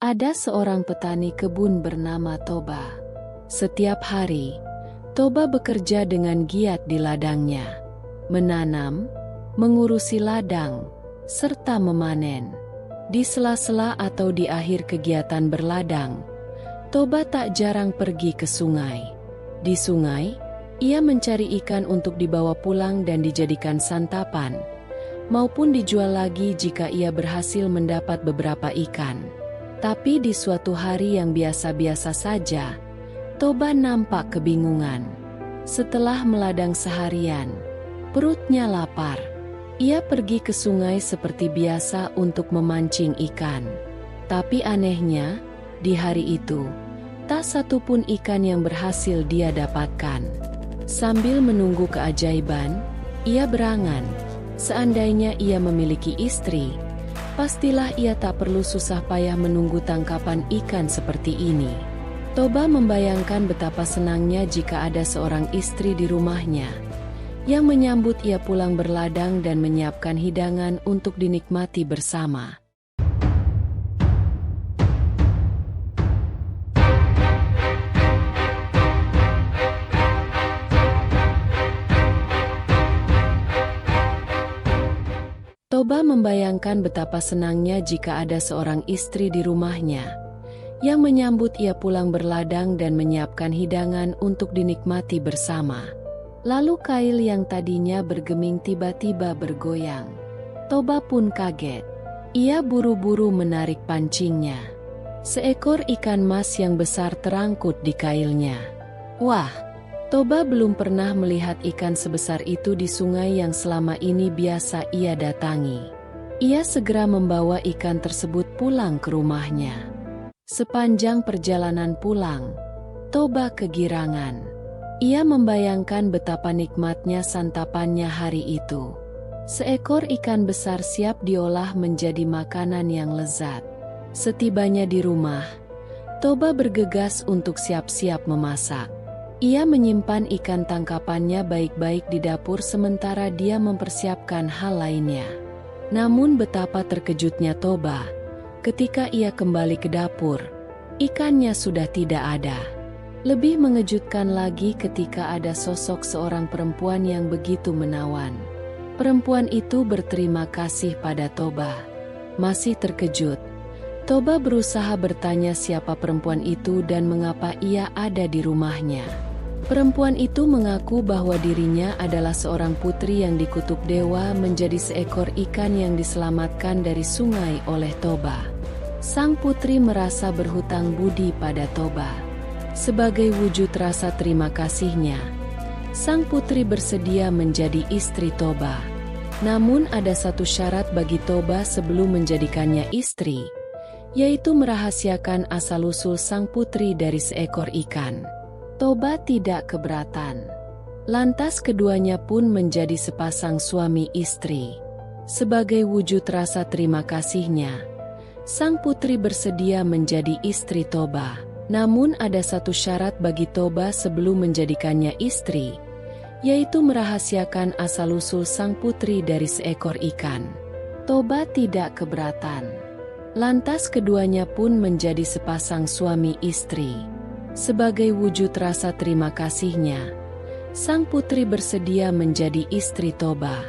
Ada seorang petani kebun bernama Toba. Setiap hari, Toba bekerja dengan giat di ladangnya, menanam, mengurusi ladang, serta memanen. Di sela-sela atau di akhir kegiatan berladang, Toba tak jarang pergi ke sungai. Di sungai, ia mencari ikan untuk dibawa pulang dan dijadikan santapan, maupun dijual lagi jika ia berhasil mendapat beberapa ikan. Tapi di suatu hari yang biasa-biasa saja, Toba nampak kebingungan. Setelah meladang seharian, perutnya lapar. Ia pergi ke sungai seperti biasa untuk memancing ikan. Tapi anehnya, di hari itu, tak satu pun ikan yang berhasil dia dapatkan. Sambil menunggu keajaiban, ia berangan. Seandainya ia memiliki istri, pastilah ia tak perlu susah payah menunggu tangkapan ikan seperti ini. Toba membayangkan betapa senangnya jika ada seorang istri di rumahnya yang menyambut ia pulang berladang dan menyiapkan hidangan untuk dinikmati bersama. Toba membayangkan betapa senangnya jika ada seorang istri di rumahnya yang menyambut ia pulang berladang dan menyiapkan hidangan untuk dinikmati bersama. Lalu kail yang tadinya bergeming tiba-tiba bergoyang. Toba pun kaget. Ia buru-buru menarik pancingnya. Seekor ikan mas yang besar terangkut di kailnya. Wah! Toba belum pernah melihat ikan sebesar itu di sungai yang selama ini biasa ia datangi. Ia segera membawa ikan tersebut pulang ke rumahnya. Sepanjang perjalanan pulang, Toba kegirangan. Ia membayangkan betapa nikmatnya santapannya hari itu. Seekor ikan besar siap diolah menjadi makanan yang lezat. Setibanya di rumah, Toba bergegas untuk siap-siap memasak. Ia menyimpan ikan tangkapannya baik-baik di dapur sementara dia mempersiapkan hal lainnya. Namun betapa terkejutnya Toba ketika ia kembali ke dapur, ikannya sudah tidak ada. Lebih mengejutkan lagi ketika ada sosok seorang perempuan yang begitu menawan. Perempuan itu berterima kasih pada Toba. Masih terkejut, Toba berusaha bertanya siapa perempuan itu dan mengapa ia ada di rumahnya. Perempuan itu mengaku bahwa dirinya adalah seorang putri yang dikutuk dewa menjadi seekor ikan yang diselamatkan dari sungai oleh Toba. Sang putri merasa berhutang budi pada Toba. Sebagai wujud rasa terima kasihnya, sang putri bersedia menjadi istri Toba. Namun ada satu syarat bagi Toba sebelum menjadikannya istri, yaitu merahasiakan asal-usul sang putri dari seekor ikan. Toba tidak keberatan. Lantas keduanya pun menjadi sepasang suami istri. Sebagai wujud rasa terima kasihnya, sang putri bersedia menjadi istri Toba. Namun ada satu syarat bagi Toba sebelum menjadikannya istri, yaitu merahasiakan asal-usul sang putri dari seekor ikan. Toba tidak keberatan. Lantas keduanya pun menjadi sepasang suami istri. Sebagai wujud rasa terima kasihnya, sang putri bersedia menjadi istri Toba.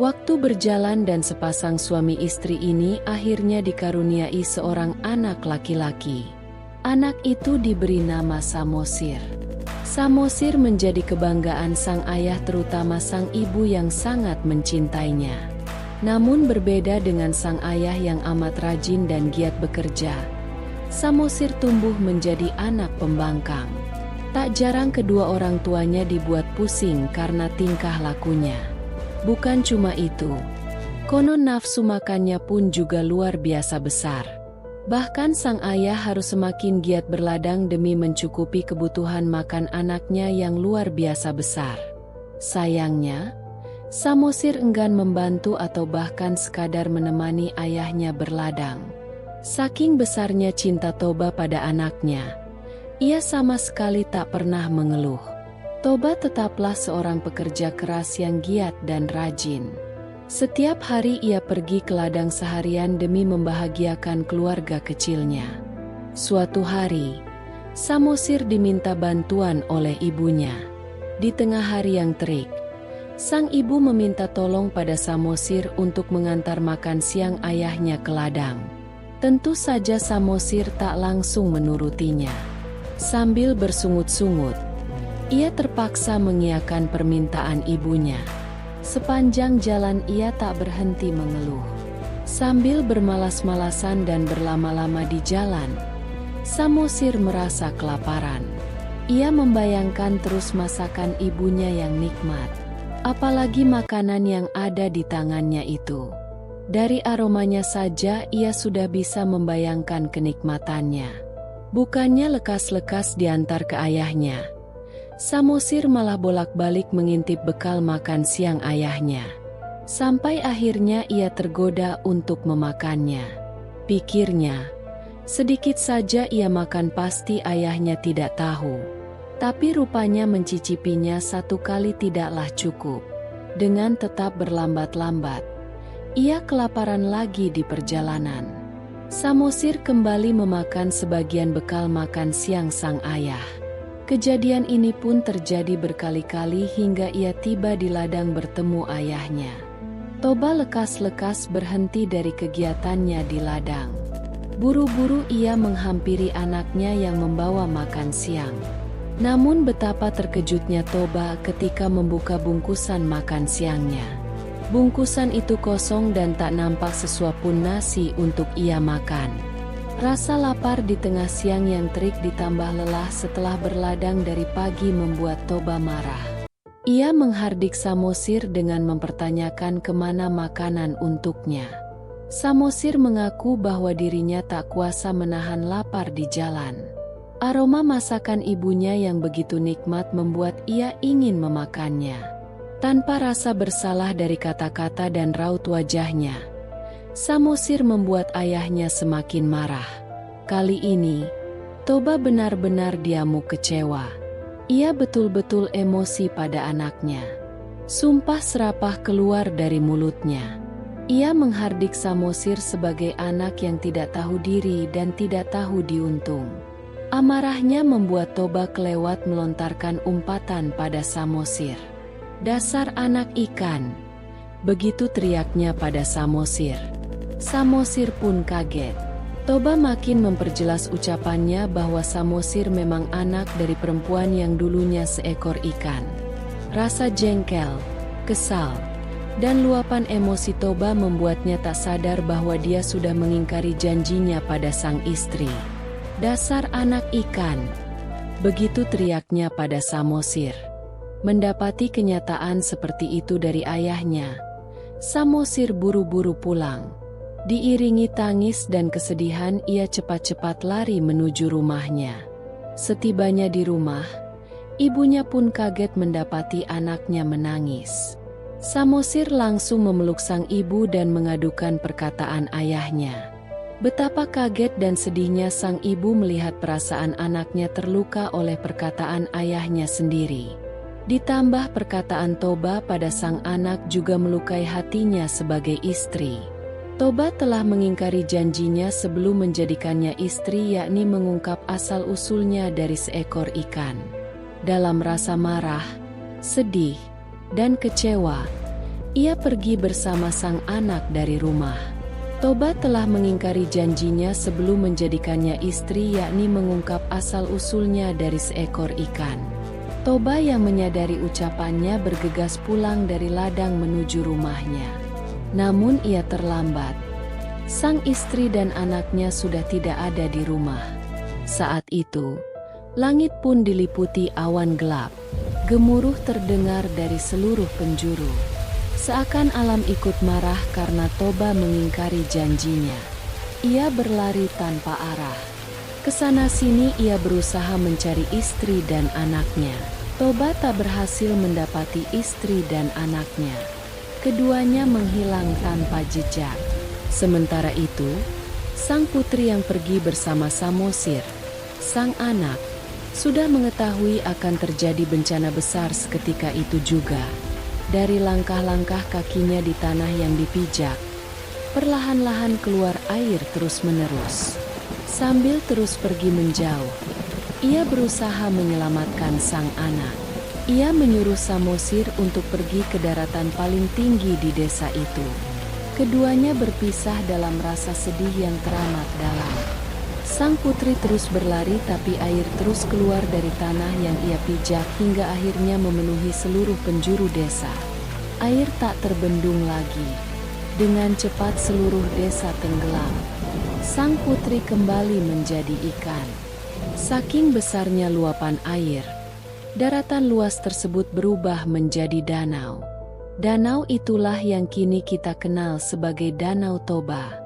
Waktu berjalan dan sepasang suami istri ini akhirnya dikaruniai seorang anak laki-laki. Anak itu diberi nama Samosir. Samosir menjadi kebanggaan sang ayah terutama sang ibu yang sangat mencintainya. Namun berbeda dengan sang ayah yang amat rajin dan giat bekerja, Samosir tumbuh menjadi anak pembangkang. Tak jarang kedua orang tuanya dibuat pusing karena tingkah lakunya. Bukan cuma itu, konon nafsu makannya pun juga luar biasa besar. Bahkan sang ayah harus semakin giat berladang demi mencukupi kebutuhan makan anaknya yang luar biasa besar. Sayangnya, Samosir enggan membantu atau bahkan sekadar menemani ayahnya berladang. Saking besarnya cinta Toba pada anaknya, ia sama sekali tak pernah mengeluh. Toba tetaplah seorang pekerja keras yang giat dan rajin. Setiap hari ia pergi ke ladang seharian demi membahagiakan keluarga kecilnya. Suatu hari, Samosir diminta bantuan oleh ibunya. Di tengah hari yang terik, sang ibu meminta tolong pada Samosir untuk mengantar makan siang ayahnya ke ladang. Tentu saja Samosir tak langsung menurutinya. Sambil bersungut-sungut, ia terpaksa mengiyakan permintaan ibunya. Sepanjang jalan ia tak berhenti mengeluh. Sambil bermalas-malasan dan berlama-lama di jalan, Samosir merasa kelaparan. Ia membayangkan terus masakan ibunya yang nikmat, apalagi makanan yang ada di tangannya itu. Dari aromanya saja ia sudah bisa membayangkan kenikmatannya. Bukannya lekas-lekas diantar ke ayahnya, Samosir malah bolak-balik mengintip bekal makan siang ayahnya. Sampai akhirnya ia tergoda untuk memakannya. Pikirnya, sedikit saja ia makan pasti ayahnya tidak tahu. Tapi rupanya mencicipinya satu kali tidaklah cukup. Dengan tetap berlambat-lambat, ia kelaparan lagi di perjalanan. Samosir kembali memakan sebagian bekal makan siang sang ayah. Kejadian ini pun terjadi berkali-kali hingga ia tiba di ladang bertemu ayahnya. Toba lekas-lekas berhenti dari kegiatannya di ladang. Buru-buru ia menghampiri anaknya yang membawa makan siang. Namun betapa terkejutnya Toba ketika membuka bungkusan makan siangnya. Bungkusan itu kosong dan tak nampak sesuap pun nasi untuk ia makan. Rasa lapar di tengah siang yang terik ditambah lelah setelah berladang dari pagi membuat Toba marah. Ia menghardik Samosir dengan mempertanyakan kemana makanan untuknya. Samosir mengaku bahwa dirinya tak kuasa menahan lapar di jalan. Aroma masakan ibunya yang begitu nikmat membuat ia ingin memakannya. Tanpa rasa bersalah dari kata-kata dan raut wajahnya, Samosir membuat ayahnya semakin marah. Kali ini, Toba benar-benar diamuk kecewa. Ia betul-betul emosi pada anaknya. Sumpah serapah keluar dari mulutnya. Ia menghardik Samosir sebagai anak yang tidak tahu diri dan tidak tahu diuntung. Amarahnya membuat Toba kelewat melontarkan umpatan pada Samosir. "Dasar anak ikan!" Begitu teriaknya pada Samosir. Samosir pun kaget. Toba makin memperjelas ucapannya bahwa Samosir memang anak dari perempuan yang dulunya seekor ikan. Rasa jengkel, kesal, dan luapan emosi Toba membuatnya tak sadar bahwa dia sudah mengingkari janjinya pada sang istri. "Dasar anak ikan!" Begitu teriaknya pada Samosir. Mendapati kenyataan seperti itu dari ayahnya, Samosir buru-buru pulang. Diiringi tangis dan kesedihan, ia cepat-cepat lari menuju rumahnya. Setibanya di rumah, ibunya pun kaget mendapati anaknya menangis. Samosir langsung memeluk sang ibu dan mengadukan perkataan ayahnya. Betapa kaget dan sedihnya sang ibu melihat perasaan anaknya terluka oleh perkataan ayahnya sendiri. Ditambah perkataan Toba pada sang anak juga melukai hatinya sebagai istri. Toba telah mengingkari janjinya sebelum menjadikannya istri, yakni mengungkap asal-usulnya dari seekor ikan. Dalam rasa marah, sedih, dan kecewa, ia pergi bersama sang anak dari rumah. Toba telah mengingkari janjinya sebelum menjadikannya istri, yakni mengungkap asal-usulnya dari seekor ikan. Toba yang menyadari ucapannya bergegas pulang dari ladang menuju rumahnya. Namun ia terlambat. Sang istri dan anaknya sudah tidak ada di rumah. Saat itu, langit pun diliputi awan gelap. Gemuruh terdengar dari seluruh penjuru. Seakan alam ikut marah karena Toba mengingkari janjinya. Ia berlari tanpa arah. Kesana sini ia berusaha mencari istri dan anaknya. Toba tak berhasil mendapati istri dan anaknya. Keduanya menghilang tanpa jejak. Sementara itu, sang putri yang pergi bersama Samosir, sang anak, sudah mengetahui akan terjadi bencana besar seketika itu juga. Dari langkah-langkah kakinya di tanah yang dipijak, perlahan-lahan keluar air terus-menerus. Sambil terus pergi menjauh, ia berusaha menyelamatkan sang anak. Ia menyuruh Samosir untuk pergi ke daratan paling tinggi di desa itu. Keduanya berpisah dalam rasa sedih yang teramat dalam. Sang putri terus berlari tapi air terus keluar dari tanah yang ia pijak hingga akhirnya memenuhi seluruh penjuru desa. Air tak terbendung lagi. Dengan cepat seluruh desa tenggelam. Sang putri kembali menjadi ikan. Saking besarnya luapan air, daratan luas tersebut berubah menjadi danau. Danau itulah yang kini kita kenal sebagai Danau Toba.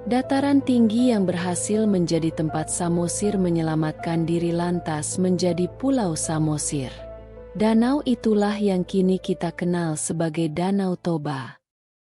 Dataran tinggi yang berhasil menjadi tempat Samosir menyelamatkan diri lantas menjadi Pulau Samosir. Danau itulah yang kini kita kenal sebagai Danau Toba.